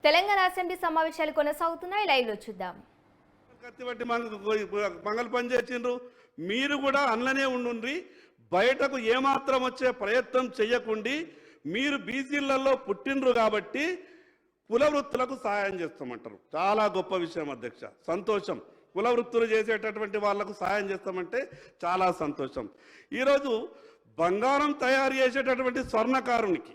Telangana assembly సమావేశాలు కొనసాగుతున్నాయి. Live లో చూద్దాం. కత్తిబట్టి మంగళ పని చేసిండ్రు. మీరు కూడా అన్ననే ఉండుండ్రి, బయటకు ఏమాత్రం వచ్చే ప్రయత్నం చేయకుండి. మీరు బీసీలలో పుట్టినరు కాబట్టి కుల వృత్తులకు సహాయం చేస్తామంటారు. చాలా గొప్ప విషయం అధ్యక్ష, సంతోషం. కుల వృత్తులు చేసేటటువంటి వాళ్లకు సహాయం చేస్తామంటే చాలా సంతోషం. ఈరోజు బంగారం తయారు చేసేటటువంటి స్వర్ణకారునికి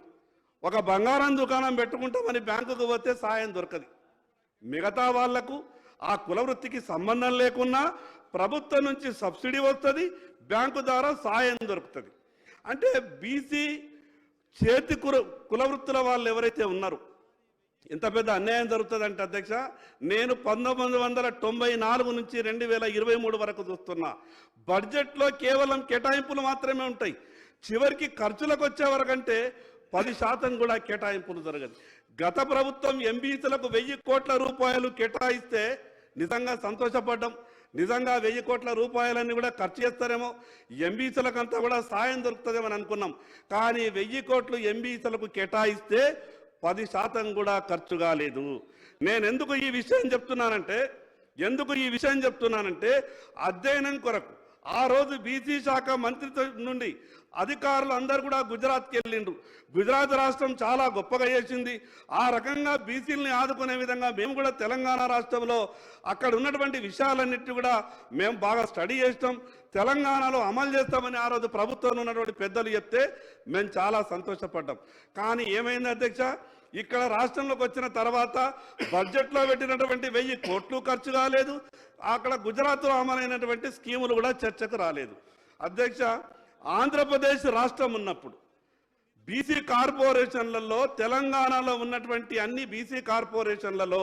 ఒక బంగారం దుకాణం పెట్టుకుంటామని బ్యాంకుకు పోతే సాయం దొరకదు. మిగతా వాళ్లకు ఆ కుల వృత్తికి సంబంధం లేకున్నా ప్రభుత్వం నుంచి సబ్సిడీ వస్తుంది, బ్యాంకు ద్వారా సాయం దొరుకుతుంది. అంటే బీసీ చేతి కుల వృత్తుల వాళ్ళు ఎవరైతే ఉన్నారో ఎంత పెద్ద అన్యాయం జరుగుతుందంటే అధ్యక్ష, నేను 1994 నుంచి 2023 వరకు చూస్తున్నా. బడ్జెట్లో కేవలం కేటాయింపులు మాత్రమే ఉంటాయి. చివరికి ఖర్చులకు వచ్చే వరకంటే 10% కూడా కేటాయింపులు జరగదు. గత ప్రభుత్వం ఎంబీసీలకు 1000 కోట్ల రూపాయలు కేటాయిస్తే నిజంగా సంతోషపడ్డాం. నిజంగా 1000 కోట్ల రూపాయలన్నీ కూడా ఖర్చు చేస్తారేమో, ఎంబీసీలకంతా కూడా సాయం దొరుకుతుందేమని అనుకున్నాం. కానీ 1000 కోట్లు ఎంబీసీలకు కేటాయిస్తే 10% కూడా ఖర్చు కాలేదు. నేను ఎందుకు ఈ విషయం చెప్తున్నానంటే అధ్యయనం కొరకు ఆ రోజు బీసీ శాఖ మంత్రిత్వం నుండి అధికారులు అందరూ కూడా గుజరాత్కి వెళ్ళిండ్రు. గుజరాత్ రాష్ట్రం చాలా గొప్పగా చేసింది. ఆ రకంగా బీసీలని ఆదుకునే విధంగా మేము కూడా తెలంగాణ రాష్ట్రంలో అక్కడ ఉన్నటువంటి విషయాలన్నిటి కూడా మేము బాగా స్టడీ చేస్తాం, తెలంగాణలో అమలు చేస్తామని ఆ రోజు ప్రభుత్వంలో ఉన్నటువంటి పెద్దలు చెప్తే మేము చాలా సంతోషపడ్డాం. కానీ ఏమైంది అధ్యక్ష, ఇక్కడ రాష్ట్రంలోకి వచ్చిన తర్వాత బడ్జెట్లో పెట్టినటువంటి 1000 కోట్లు ఖర్చు కాలేదు. అక్కడ గుజరాత్లో అమలైనటువంటి స్కీములు కూడా చర్చకు రాలేదు. అధ్యక్ష, ఆంధ్రప్రదేశ్ రాష్ట్రం ఉన్నప్పుడు బీసీ కార్పొరేషన్లలో తెలంగాణలో ఉన్నటువంటి అన్ని బీసీ కార్పొరేషన్లలో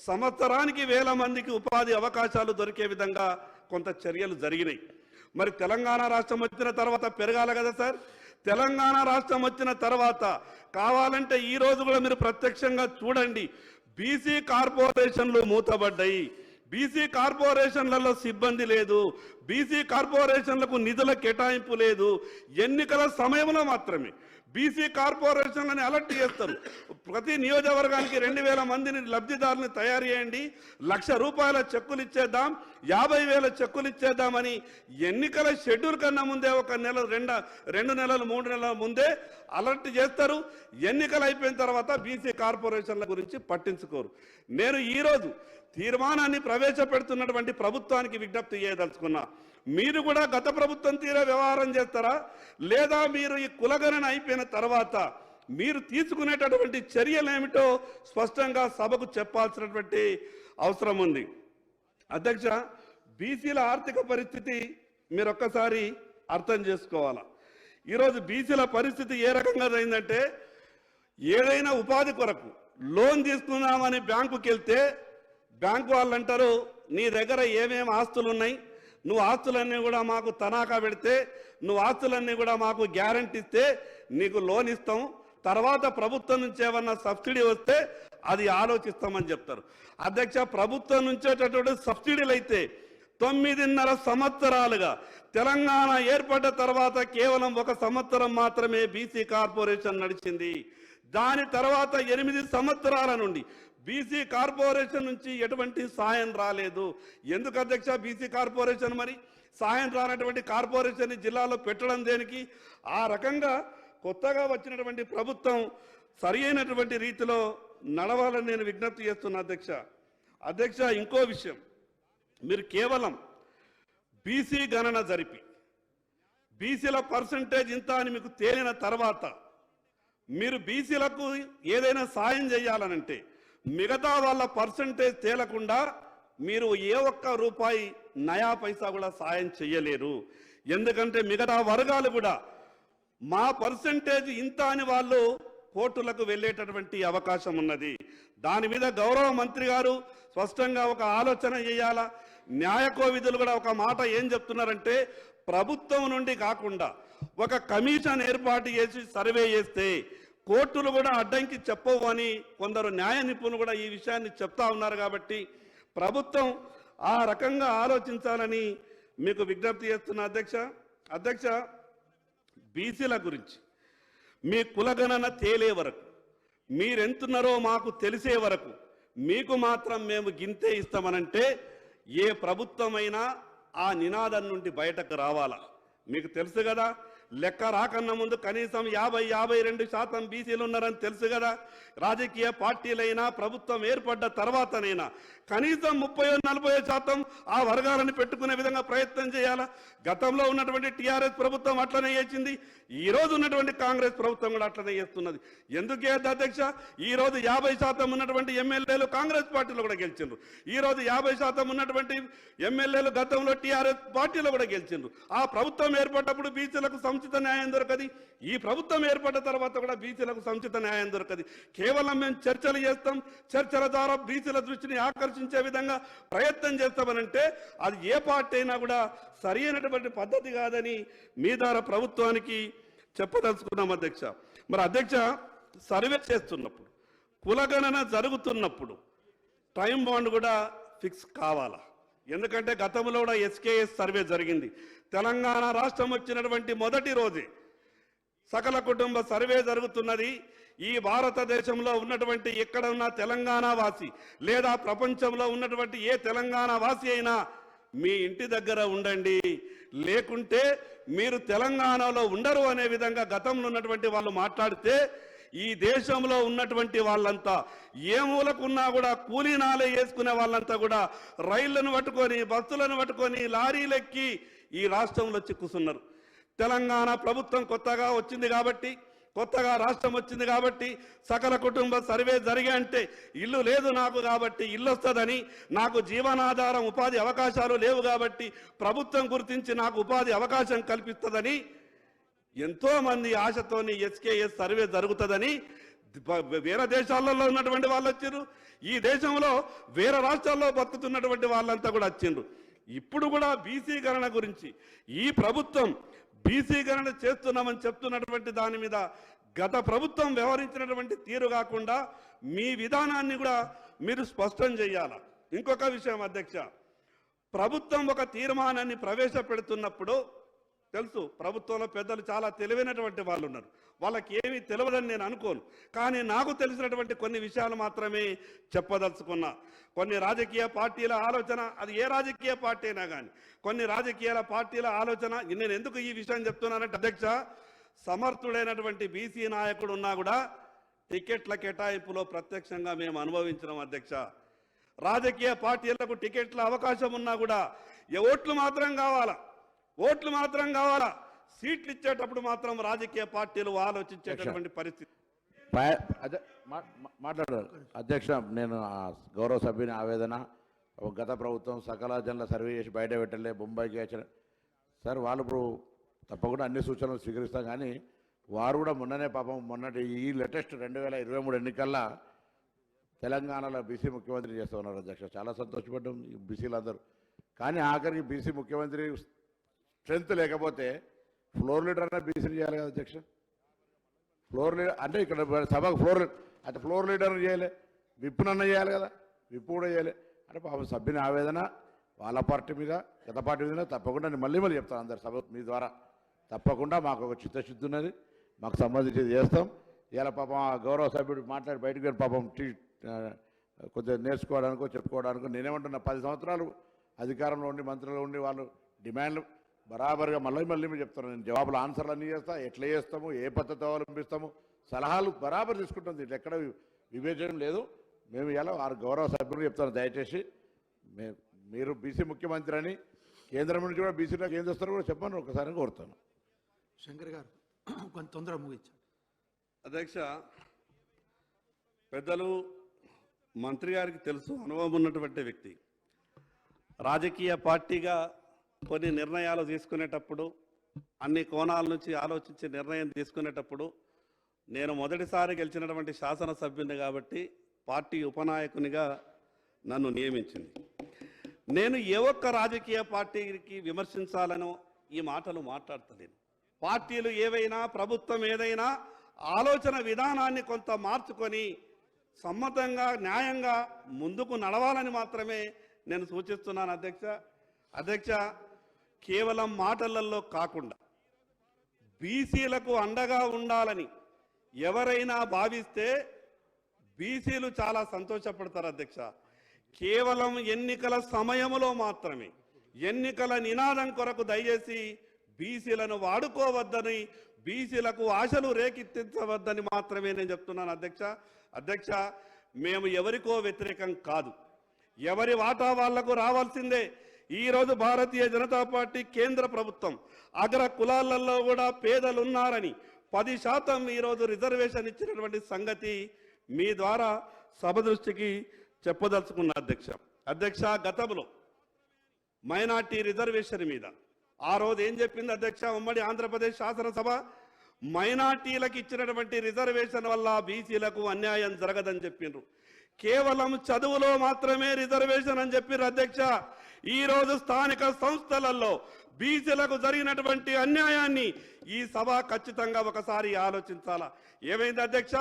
సంవత్సరానికి 1000 మందికి ఉపాధి అవకాశాలు దొరికే విధంగా కొంత చర్యలు జరిగినాయి. మరి తెలంగాణ రాష్ట్రం వచ్చిన తర్వాత పెరగాలి కదా సార్. తెలంగాణ రాష్ట్రం వచ్చిన తర్వాత కావాలంటే ఈ రోజు కూడా మీరు ప్రత్యక్షంగా చూడండి, బీసీ కార్పొరేషన్లు మూతబడ్డాయి. బీసీ కార్పొరేషన్లలో సిబ్బంది లేదు, బీసీ కార్పొరేషన్లకు నిధుల కేటాయింపు లేదు. ఎన్నికల సమయంలో మాత్రమే బీసీ కార్పొరేషన్లని అలర్ట్ చేస్తారు. ప్రతి నియోజకవర్గానికి 2000 మందిని లబ్ధిదారులను తయారు చేయండి, 1,00,000 రూపాయల చెక్కులు ఇచ్చేద్దాం, 50,000 చెక్కులు ఇచ్చేద్దామని ఎన్నికల షెడ్యూల్ కన్నా ముందే ఒక నెల 2 నెలలు 3 నెలల ముందే అలర్ట్ చేస్తారు. ఎన్నికలు అయిపోయిన తర్వాత బీసీ కార్పొరేషన్ల గురించి పట్టించుకోరు. నేను ఈరోజు తీర్మానాన్ని ప్రవేశపెడుతున్నటువంటి ప్రభుత్వానికి విజ్ఞప్తి చేయదలుచుకున్నా, మీరు కూడా గత ప్రభుత్వం తీరే వ్యవహారం చేస్తారా, లేదా మీరు ఈ కులగణన అయిపోయిన తర్వాత మీరు తీసుకునేటటువంటి చర్యలు ఏమిటో స్పష్టంగా సభకు చెప్పాల్సినటువంటి అవసరం ఉంది. అధ్యక్ష, బీసీల ఆర్థిక పరిస్థితి మీరు ఒక్కసారి అర్థం చేసుకోవాలా. ఈరోజు బీసీల పరిస్థితి ఏ రకంగా అయిందంటే, ఏదైనా ఉపాధి కొరకు లోన్ తీసుకుందామని బ్యాంకుకి వెళ్తే బ్యాంకు వాళ్ళు అంటారు, నీ దగ్గర ఏమేమి ఆస్తులు ఉన్నాయి, నువ్వు ఆస్తులన్నీ కూడా మాకు తనాఖా పెడితే, నువ్వు ఆస్తులన్నీ కూడా మాకు గ్యారంటీ ఇస్తే నీకు లోన్ ఇస్తాం, తర్వాత ప్రభుత్వం నుంచి ఏమన్నా సబ్సిడీ వస్తే అది ఆలోచిస్తామని చెప్తారు. అధ్యక్ష, ప్రభుత్వం నుంచేటటువంటి సబ్సిడీలు అయితే 9.5 సంవత్సరాలుగా తెలంగాణ ఏర్పడ్డ తర్వాత కేవలం 1 సంవత్సరం మాత్రమే బీసీ కార్పొరేషన్ నడిచింది. దాని తర్వాత 8 సంవత్సరాల నుండి బీసీ కార్పొరేషన్ నుంచి ఎటువంటి సాయం రాలేదు. ఎందుకు అధ్యక్ష బీసీ కార్పొరేషన్ మరి సాయం రానటువంటి కార్పొరేషన్ జిల్లాలో పెట్టడం దేనికి? ఆ రకంగా కొత్తగా వచ్చినటువంటి ప్రభుత్వం సరి అయినటువంటి రీతిలో నడవాలని నేను విజ్ఞప్తి చేస్తున్నా అధ్యక్ష, ఇంకో విషయం, మీరు కేవలం బీసీ గణన జరిపి బీసీల పర్సంటేజ్ ఇంత అని మీకు తేలిన తర్వాత మీరు బీసీలకు ఏదైనా సాయం చేయాలనంటే మిగతా వాళ్ళ పర్సంటేజ్ తేలకుండా మీరు ఏ ఒక్క రూపాయి నయా పైసా కూడా సాయం చేయలేరు. ఎందుకంటే మిగతా వర్గాలు కూడా మా పర్సంటేజ్ ఇంత అని వాళ్ళు కోర్టులకు వెళ్ళేటటువంటి అవకాశం ఉన్నది. దాని మీద గౌరవ మంత్రి గారు స్పష్టంగా ఒక ఆలోచన చేయాలా. న్యాయకోవిధులు కూడా ఒక మాట ఏం చెప్తున్నారంటే, ప్రభుత్వం నుండి కాకుండా ఒక కమిషన్ ఏర్పాటు చేసి సర్వే చేస్తే కోర్టులు కూడా అడ్డంకి చెప్పవు అని కొందరు న్యాయ నిపుణులు కూడా ఈ విషయాన్ని చెప్తా ఉన్నారు. కాబట్టి ప్రభుత్వం ఆ రకంగా ఆలోచించాలని మీకు విజ్ఞప్తి చేస్తున్నా అధ్యక్ష, బీసీల గురించి మీ కులగణన తేలే వరకు మీరెంతున్నారో మాకు తెలిసే వరకు మీకు మాత్రం మేము గింతే ఇస్తామనంటే ఏ ప్రభుత్వమైనా ఆ నినాదం నుండి బయటకు రావాలా? మీకు తెలుసు కదా, లెక్క రాకన్నా ముందు కనీసం 50-52% బీసీలు ఉన్నారని తెలుసు కదా. రాజకీయ పార్టీలైనా ప్రభుత్వం ఏర్పడ్డ తర్వాతనైనా కనీసం 30-40% ఆ వర్గాలను పెట్టుకునే విధంగా ప్రయత్నం చేయాలా? గతంలో ఉన్నటువంటి టీఆర్ఎస్ ప్రభుత్వం అట్లనే చేసింది, ఈ రోజు ఉన్నటువంటి కాంగ్రెస్ ప్రభుత్వం కూడా అట్లనే చేస్తున్నది. ఎందుకే అధ్యక్ష? ఈ రోజు 50% ఉన్నటువంటి ఎమ్మెల్యేలు కాంగ్రెస్ పార్టీలో కూడా గెలిచిండ్రు. ఈ రోజు 50% ఉన్నటువంటి ఎమ్మెల్యేలు గతంలో టీఆర్ఎస్ పార్టీలో కూడా గెలిచిండ్రు. ఆ ప్రభుత్వం ఏర్పడ్డప్పుడు బీసీలకు సముచిత న్యాయం దొరకది, ఈ ప్రభుత్వం ఏర్పడ్డ తర్వాత కూడా బీసీలకు సముచిత న్యాయం దొరకది. కేవలం మేము చర్చలు చేస్తాం, చర్చల ద్వారా బీసీల దృష్టిని ఆకర్షించే విధంగా ప్రయత్నం చేస్తామనంటే అది ఏ పార్టీ అయినా కూడా సరి అయినటువంటి పద్ధతి కాదని మీ ద్వారా ప్రభుత్వానికి చెప్పదలుచుకున్నాం అధ్యక్ష. మరి అధ్యక్ష, సర్వే చేస్తున్నప్పుడు, కులగణన జరుగుతున్నప్పుడు టైం బాండ్ కూడా ఫిక్స్ కావాలా? ఎందుకంటే గతంలో కూడా ఎస్కేఎస్ సర్వే జరిగింది. తెలంగాణ రాష్ట్రం వచ్చినటువంటి మొదటి రోజే సకల కుటుంబ సర్వే జరుగుతున్నది. ఈ భారతదేశంలో ఉన్నటువంటి ఎక్కడ ఉన్న తెలంగాణ వాసి లేదా ప్రపంచంలో ఉన్నటువంటి ఏ తెలంగాణ వాసి అయినా మీ ఇంటి దగ్గర ఉండండి, లేకుంటే మీరు తెలంగాణలో ఉండరు అనే విధంగా గతంలో ఉన్నటువంటి వాళ్ళు మాట్లాడితే ఈ దేశంలో ఉన్నటువంటి వాళ్ళంతా ఏ మూలకున్నా కూడా కూలీనాలే వేసుకునే వాళ్ళంతా కూడా రైళ్లను పట్టుకొని, బస్సులను పట్టుకొని, లారీలెక్కి ఈ రాష్ట్రంలో చిక్కుతున్నారు. తెలంగాణ ప్రభుత్వం కొత్తగా వచ్చింది కాబట్టి, కొత్తగా రాష్ట్రం వచ్చింది కాబట్టి సకల కుటుంబ సర్వే జరిగే అంటే ఇల్లు లేదు నాకు కాబట్టి ఇల్లు వస్తుందని, నాకు జీవనాధారం ఉపాధి అవకాశాలు లేవు కాబట్టి ప్రభుత్వం గుర్తించి నాకు ఉపాధి అవకాశం కల్పిస్తుందని ఎంతోమంది ఆశతోని ఎస్కేఎస్ సర్వే జరుగుతుందని వేరే దేశాలలో ఉన్నటువంటి వాళ్ళు వచ్చారు. ఈ దేశంలో వేరే రాష్ట్రాల్లో బతుకుతున్నటువంటి వాళ్ళంతా కూడా వచ్చిండ్రు. ఇప్పుడు కూడా బీసీకరణ గురించి ఈ ప్రభుత్వం బీసీకరణ చేస్తున్నామని చెప్తున్నటువంటి దాని మీద గత ప్రభుత్వం వ్యవహరించినటువంటి తీరు కాకుండా మీ విధానాన్ని కూడా మీరు స్పష్టం చేయాలి. ఇంకొక విషయం అధ్యక్ష, ప్రభుత్వం ఒక తీర్మానాన్ని ప్రవేశపెడుతున్నప్పుడు తెలుసు, ప్రభుత్వంలో పెద్దలు చాలా తెలివైనటువంటి వాళ్ళు ఉన్నారు, వాళ్ళకి ఏమీ తెలియదని నేను అనుకోను. కానీ నాకు తెలిసినటువంటి కొన్ని విషయాలు మాత్రమే చెప్పదలుచుకున్నా. కొన్ని రాజకీయ పార్టీల ఆలోచన, అది ఏ రాజకీయ పార్టీ అయినా కానీ కొన్ని రాజకీయ పార్టీల ఆలోచన, నేను ఎందుకు ఈ విషయం చెప్తున్నానంటే అధ్యక్ష, సమర్థుడైనటువంటి బీసీ నాయకుడు ఉన్నా కూడా టికెట్ల కేటాయింపులో ప్రత్యక్షంగా మేము అనుభవించినాం అధ్యక్ష. రాజకీయ పార్టీలకు టికెట్ల అవకాశం ఉన్నా కూడా ఓట్లు మాత్రం కావాలా, ఓట్లు మాత్రం కావాలా, సీట్లు ఇచ్చేటప్పుడు మాత్రం రాజకీయ పార్టీలు ఆలోచించేటటువంటి పరిస్థితి. మాట్లాడారు అధ్యక్ష, నేను గౌరవ సభ్యుని ఆవేదన, గత ప్రభుత్వం సకల జనుల సర్వే చేసి బయట పెట్టలే, బొంబాయికి వచ్చిన సార్, వాళ్ళు ఇప్పుడు తప్పకుండా అన్ని సూచనలు స్వీకరిస్తాం. కానీ వారు కూడా మొన్ననే పాపం మొన్నటి ఈ లేటెస్ట్ 2023 ఎన్నికల్లో తెలంగాణలో బీసీ ముఖ్యమంత్రి చేస్తూ ఉన్నారు అధ్యక్ష. చాలా సంతోషపడ్డాం ఈ బీసీలందరూ. కానీ ఆఖరికి బీసీ ముఖ్యమంత్రి స్ట్రెంత్ లేకపోతే ఫ్లోర్ లీడర్ అన్న బీసీని చేయాలి కదా అధ్యక్ష. ఫ్లోర్ లీడర్ అంటే ఇక్కడ సభకు ఫ్లోర్ లీడర్ చేయలే, విప్పునన్న చేయాలి కదా, విప్పు కూడా చేయలే. అంటే పాపం సభ్యుని ఆవేదన వాళ్ళ పార్టీ మీద, గత పార్టీ మీద తప్పకుండా నేను మళ్ళీ చెప్తాను అందరు సభ మీ ద్వారా. తప్పకుండా మాకు ఒక చిత్తశుద్ధి ఉన్నది, మాకు సంబంధించి చేస్తాం. ఇలా పాపం ఆ గౌరవ సభ్యుడు మాట్లాడి బయటకు వెళ్ళి పాపం కొద్దిగా నేర్చుకోవడానికో చెప్పుకోవడానికో నేనేమంటున్నా, 10 సంవత్సరాలు అధికారంలో ఉండి మంత్రులు ఉండి వాళ్ళు డిమాండ్లు బరాబర్గా మళ్ళీ చెప్తాను. నేను జవాబులు ఆన్సర్లు అన్నీ చేస్తా, ఎట్లా చేస్తాము, ఏ పద్ధతి అవలంబిస్తాము, సలహాలు బరాబర్ తీసుకుంటుంది. ఇట్లా ఎక్కడ వివేచనం లేదు. మేము ఇలా వారు గౌరవ సభ్యులు చెప్తాను, దయచేసి మీరు బీసీ ముఖ్యమంత్రి అని కేంద్రం నుంచి కూడా బీసీలోకి ఏం చేస్తారో కూడా చెప్పండి ఒకసారి కోరుతాను. శంకర్ గారు కొంచెం తొందరగా ముగించారు అధ్యక్ష. పెద్దలు మంత్రి గారికి తెలుసు, అనుభవం ఉన్నటువంటి వ్యక్తి. రాజకీయ పార్టీగా కొన్ని నిర్ణయాలు తీసుకునేటప్పుడు, అన్ని కోణాల నుంచి ఆలోచించి నిర్ణయం తీసుకునేటప్పుడు, నేను మొదటిసారి గెలిచినటువంటి శాసనసభ్యుని కాబట్టి పార్టీ ఉపనాయకునిగా నన్ను నియమించింది. నేను ఏ ఒక్క రాజకీయ పార్టీకి విమర్శించాలనో ఈ మాటలు మాట్లాడతలేను. పార్టీలు ఏవైనా, ప్రభుత్వం ఏదైనా ఆలోచన విధానాన్ని కొంత మార్చుకొని సమ్మతంగా, న్యాయంగా ముందుకు నడవాలని మాత్రమే నేను సూచిస్తున్నాను అధ్యక్ష. కేవలం మాటలలో కాకుండా బీసీలకు అండగా ఉండాలని ఎవరైనా భావిస్తే బీసీలు చాలా సంతోషపడతారు అధ్యక్ష. కేవలం ఎన్నికల సమయంలో మాత్రమే, ఎన్నికల నినాదం కొరకు దయచేసి బీసీలను వాడుకోవద్దని, బీసీలకు ఆశలు రేకెత్తించవద్దని మాత్రమే నేను చెప్తున్నాను అధ్యక్ష. మేము ఎవరికో వ్యతిరేకం కాదు, ఎవరి వాటా వాళ్లకు రావాల్సిందే. ఈరోజు భారతీయ జనతా పార్టీ కేంద్ర ప్రభుత్వం అగ్ర కులాలలో కూడా పేదలు ఉన్నారని 10% ఈరోజు రిజర్వేషన్ ఇచ్చినటువంటి సంగతి మీ ద్వారా సభ దృష్టికి చెప్పదలుచుకున్న అధ్యక్ష. గతంలో మైనార్టీ రిజర్వేషన్ మీద ఆ రోజు ఏం చెప్పింది అధ్యక్ష? ఉమ్మడి ఆంధ్రప్రదేశ్ శాసనసభ మైనార్టీలకు ఇచ్చినటువంటి రిజర్వేషన్ వల్ల బీసీలకు అన్యాయం జరగదని చెప్పిండ్రు. కేవలం చదువులో మాత్రమే రిజర్వేషన్ అని చెప్పిర్రు అధ్యక్ష. ఈ రోజు స్థానిక సంస్థలలో బీసీలకు జరిగినటువంటి అన్యాయాన్ని ఈ సభ ఖచ్చితంగా ఒకసారి ఆలోచించాలా. ఏమైంది అధ్యక్ష?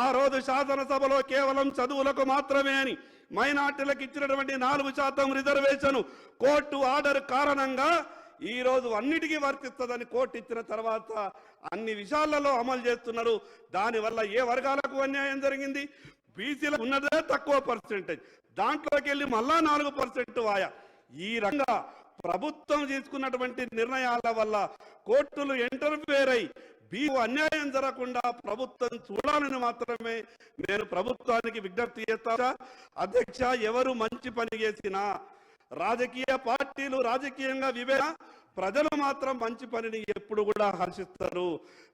ఆ రోజు శాసనసభలో కేవలం చదువులకు మాత్రమే అని మైనార్టీలకు ఇచ్చినటువంటి 4% రిజర్వేషన్ కోర్టు ఆర్డర్ కారణంగా ఈ రోజు అన్నిటికీ వర్తిస్తుందని కోర్టు ఇచ్చిన తర్వాత అన్ని విషయాలలో అమలు చేస్తున్నారు. దానివల్ల ఏ వర్గాలకు అన్యాయం జరిగింది? బీసీలకు ఉన్నదే తక్కువ పర్సెంటేజ్, దాంట్లోకి వెళ్ళి మళ్ళా 4% వాయా. ఈ రంగా ప్రభుత్వం తీసుకున్నటువంటి నిర్ణయాల వల్ల కోర్టులు ఇంటర్ఫేర్ అయి బీసీ అన్యాయం జరగకుండా ప్రభుత్వం చూడాలని మాత్రమే నేను ప్రభుత్వానికి విజ్ఞప్తి చేస్తా అధ్యక్ష. ఎవరు మంచి పని చేసినా, రాజకీయ పార్టీలు రాజకీయంగా ప్రజలు మాత్రం మంచి పనిని ఎప్పుడు కూడా హర్షిస్తారు.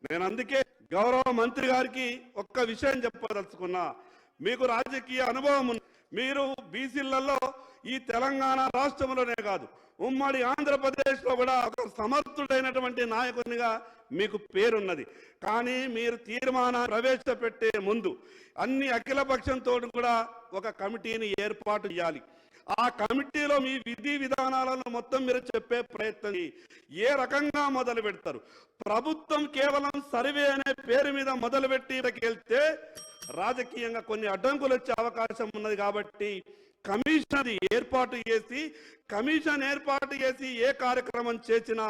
నేను అందుకే గౌరవ మంత్రి గారికి ఒక్క విషయం చెప్పదలుచుకున్నా. మీకు రాజకీయ అనుభవం ఉంది, మీరు బీసీలలో ఈ తెలంగాణ రాష్ట్రంలోనే కాదు ఉమ్మడి ఆంధ్రప్రదేశ్లో కూడా ఒక సమర్థుడైనటువంటి నాయకునిగా మీకు పేరున్నది. కానీ మీరు తీర్మానాన్ని ప్రవేశపెట్టే ముందు అన్ని అఖిల పక్షంతో కూడా ఒక కమిటీని ఏర్పాటు చేయాలి. ఆ కమిటీలో మీ విధి విధానాలను మొత్తం మీరు చెప్పే ప్రయత్నం ఏ రకంగా మొదలు పెడతారు? ప్రభుత్వం కేవలం సర్వే అనే పేరు మీద మొదలుపెట్టి వెళ్తే రాజకీయంగా కొన్ని అడ్డంకులు వచ్చే అవకాశం ఉన్నది. కాబట్టి కమిషన్ ఏర్పాటు చేసి ఏ కార్యక్రమం చేసినా